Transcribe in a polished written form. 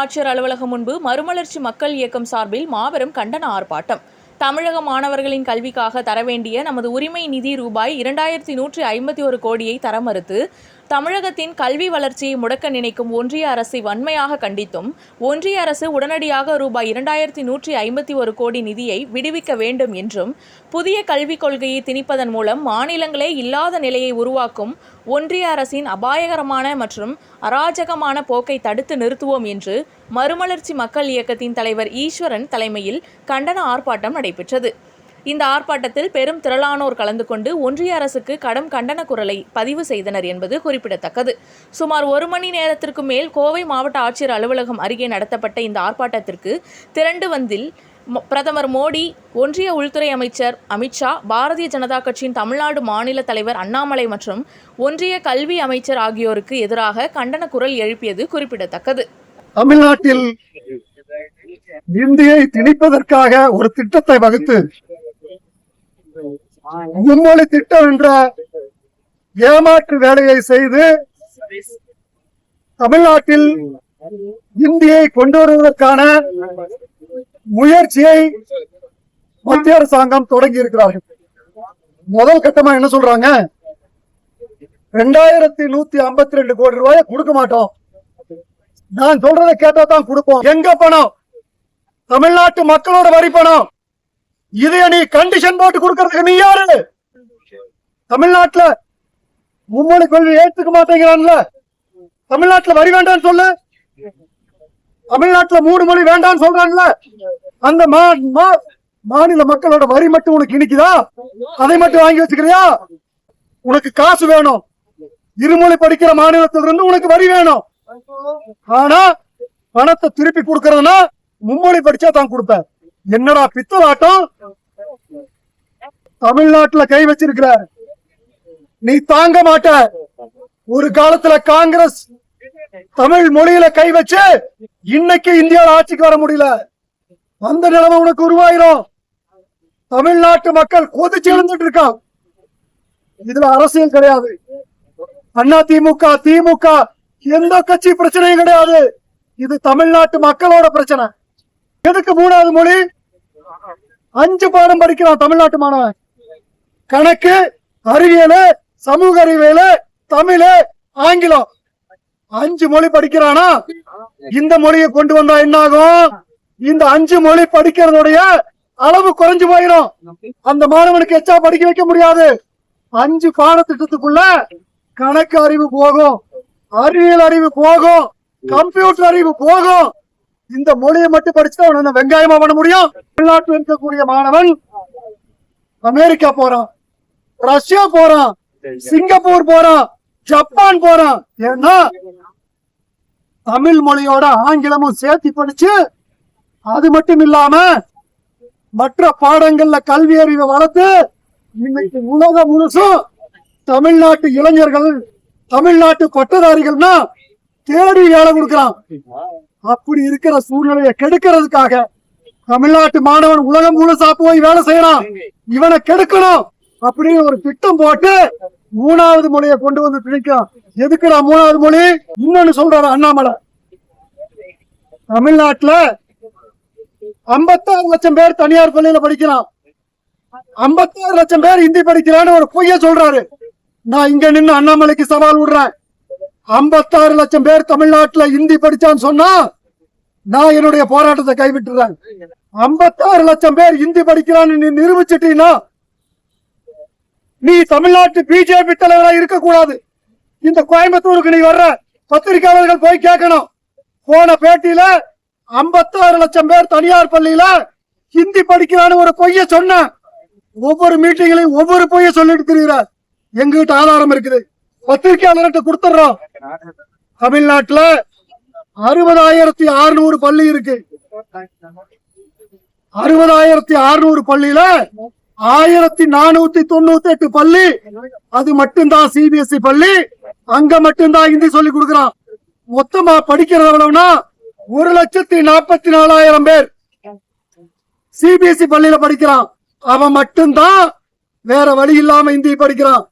ஆட்சியர் அலுவலகம் முன்பு மறுமலர்ச்சி மக்கள் இயக்கம் சார்பில் மாபெரும் கண்டன ஆர்ப்பாட்டம். தமிழக மாணவர்களின் கல்விக்காக தர வேண்டிய நமது உரிமை நிதி ரூபாய் 2151 கோடியை தர மறுத்து தமிழகத்தின் கல்வி வளர்ச்சியை முடக்க நினைக்கும் ஒன்றிய அரசை வன்மையாக கண்டித்தும், ஒன்றிய அரசு உடனடியாக ரூபாய் 2151 கோடி நிதியை விடுவிக்க வேண்டும் என்றும், புதிய கல்விக் கொள்கையை திணிப்பதன் மூலம் மாநிலங்களே இல்லாத நிலையை உருவாக்கும் ஒன்றிய அரசின் அபாயகரமான மற்றும் அராஜகமான போக்கை தடுத்து நிறுத்துவோம் என்று மறுமலர்ச்சி மக்கள் இயக்கத்தின் தலைவர் ஈஸ்வரன் தலைமையில் கண்டன ஆர்ப்பாட்டம் நடைபெற்றது. இந்த ஆர்ப்பாட்டத்தில் பெரும் திரளானோர் கலந்து கொண்டு ஒன்றிய அரசுக்கு கடும் கண்டன குரலை பதிவு செய்தனர் என்பது குறிப்பிடத்தக்கது. சுமார் 1 மணி நேரத்திற்கு மேல் கோவை மாவட்ட ஆட்சியர் அலுவலகம் அருகே நடத்தப்பட்ட இந்த ஆர்ப்பாட்டத்திற்கு திரண்டு வந்தில் பிரதமர் மோடி, ஒன்றிய உள்துறை அமைச்சர் அமித்ஷா, பாரதிய ஜனதா கட்சியின் தமிழ்நாடு மாநில தலைவர் அண்ணாமலை மற்றும் ஒன்றிய கல்வி அமைச்சர் ஆகியோருக்கு எதிராக கண்டன குரல் எழுப்பியது குறிப்பிடத்தக்கது. தமிழ்நாட்டில் இந்தியை திணிப்பதற்காக ஒரு திட்டத்தை வகுத்து மும்மொழி திட்டம் என்ற ஏமாற்று வேலையை செய்து தமிழ்நாட்டில் இந்தியை கொண்டு வருவதற்கான முயற்சியை மத்திய அரசாங்கம் தொடங்கி இருக்கிறார்கள். முதல் கட்டமா என்ன சொல்றாங்க? 2152 கோடி ரூபாயை கொடுக்க மாட்டோம், நான் சொல்றதை கேட்டா தான் கொடுப்போம். எங்க பணம்? தமிழ்நாட்டு மக்களோட வரி பணம். இதைய நீ கண்டிஷன் போட்டு கொடுக்கறதுக்கு நீ யாரு? தமிழ்நாட்டுல மும்மொழி கொள்கை ஏற்றுக்க மாட்டேங்கிறான்ல, தமிழ்நாட்டுல வரி வேண்டாம்னு சொல்லு. தமிழ்நாட்டுல 3 மொழி வேண்டாம்னு சொல்றான்ல, அந்த மாநில மக்களோட வரி மட்டும் உனக்கு இனிக்குதா? அதை மட்டும் வாங்கி வச்சுக்கிறியா? உனக்கு காசு வேணும், இருமொழி படிக்கிற மாநிலத்திலிருந்து உனக்கு வரி வேணும். ஆனா பணத்தை திருப்பி கொடுக்கறதுனா மும்மொழி படிச்சா தான் கொடுப்பேன். என்னடா பித்தலாட்டம்? தமிழ்நாட்டுல கை வச்சிருக்கிற நீ தாங்க மாட்ட. ஒரு காலத்துல காங்கிரஸ் தமிழ் மொழியில கை வச்சு இன்னைக்கு இந்தியாவில் ஆட்சிக்கு வர முடியல. அந்த நிலைமை உனக்கு உருவாயிரும். தமிழ்நாட்டு மக்கள் கொதிச்சு எழுந்துட்டு இருக்கான். இதுல அரசியல் கிடையாது. அண்ணா திமுக, திமுக எந்த கட்சி பிரச்சனையும் கிடையாது. இது தமிழ்நாட்டு மக்களோட பிரச்சனை. எதுக்கு 3வது மொழி? 5 பாடம் படிக்கிறான் தமிழ்நாட்டு மாணவன். கணக்கு, அறிவியல், சமூக அறிவியல், தமிழ், ஆங்கிலம் 5 மொழி படிக்கிறானா? இந்த மொழியை கொண்டு வந்தா என்ன ஆகும்? இந்த 5 மொழி படிக்கிறதுடைய அளவு குறைஞ்சு போயிடும். அந்த மாணவனுக்கு எச்சா படிக்க வைக்க முடியாது. 5 பாடத்திட்டத்துக்குள்ள கணக்கு அறிவு போகும், அறிவியல் அறிவு போகும், கம்ப்யூட்டர் அறிவு போகும். இந்த மொழியை மட்டும் படிச்சுட்டு அவன் வெங்காயமா பண்ண முடியும்? தமிழ்நாட்டில் இருக்கக்கூடிய மாணவன் அமெரிக்கா போறான், ரஷ்யா போறான், சிங்கப்பூர் போறான், ஜப்பான் போறான். ஏன்னா தமிழ் மொழியோட ஆங்கிலமும் சேர்த்து படிச்சு, அது மட்டும் இல்லாம மற்ற பாடங்கள்ல கல்வி அறிவை வளர்த்து இன்னைக்கு உலகம் முழுசும் தமிழ்நாட்டு இளைஞர்கள், தமிழ்நாட்டு பட்டதாரிகள்னா தேடி வேலை கொடுக்கிறான். அப்படி இருக்கிற சூழ்நிலையை கெடுக்கிறதுக்காக தமிழ்நாட்டு மாணவன் உலகம் முழுசா போய் வேலை செய்யறான். இவனை கெடுக்கணும் அப்படின்னு ஒரு திட்டம் போட்டு 3வது மொழியை கொண்டு வந்து திணிக்கிறான். எதுக்குடா 3வது மொழி? இன்னொன்னு சொல்றாரு அண்ணாமலை. தமிழ்நாட்டுல 56 லட்சம் பேர் தனியார் பள்ளியில படிக்கிறான், 56 லட்சம் பேர் ஹிந்தி படிக்கிறான்னு ஒரு பொய்ய சொல்றாரு. நான் இங்க நின்று அண்ணாமலைக்கு சவால் விடுறேன். 56 லட்சம் பேர் தமிழ்நாட்டுல ஹிந்தி படிச்சான்னு சொன்னா நான் என்னுடைய போராட்டத்தை கைவிட்டுறேன். 56 லட்சம் பேர் ஹிந்தி படிக்கிறான்னு நீ நிரூபிச்சிட்டீங்கன்னா நீ தமிழ்நாட்டு பிஜேபி தலைவராக இருக்கக்கூடாது. இந்த கோயம்புத்தூருக்கு நீ வர்ற பத்திரிகையாளர்கள் போய் கேட்கணும். போன பேட்டியில 56 லட்சம் பேர் தனியார் பள்ளியில ஹிந்தி படிக்கிறான்னு ஒரு பொய்ய சொன்ன. ஒவ்வொரு மீட்டிங்லையும் ஒவ்வொரு பொய்ய சொல்லிட்டு திரிகிறார். எங்கிட்ட ஆதாரம் இருக்குது, பத்திரிகையாளர்கிட்ட கொடுத்துறோம். தமிழ்நாட்டுல 60,600 பள்ளி இருக்கு. 60,600 பள்ளியில 1,498 பள்ளி அது மட்டும்தான் சிபிஎஸ்இ பள்ளி. அங்க மட்டும்தான் ஹிந்தி சொல்லி கொடுக்கிறான். மொத்தமா படிக்கிறது எவ்வளவுனா 1,44,000 பேர் சிபிஎஸ்இ பள்ளியில படிக்கிறான். அவன் மட்டும்தான் வேற வழி இல்லாம ஹிந்தி படிக்கிறான்.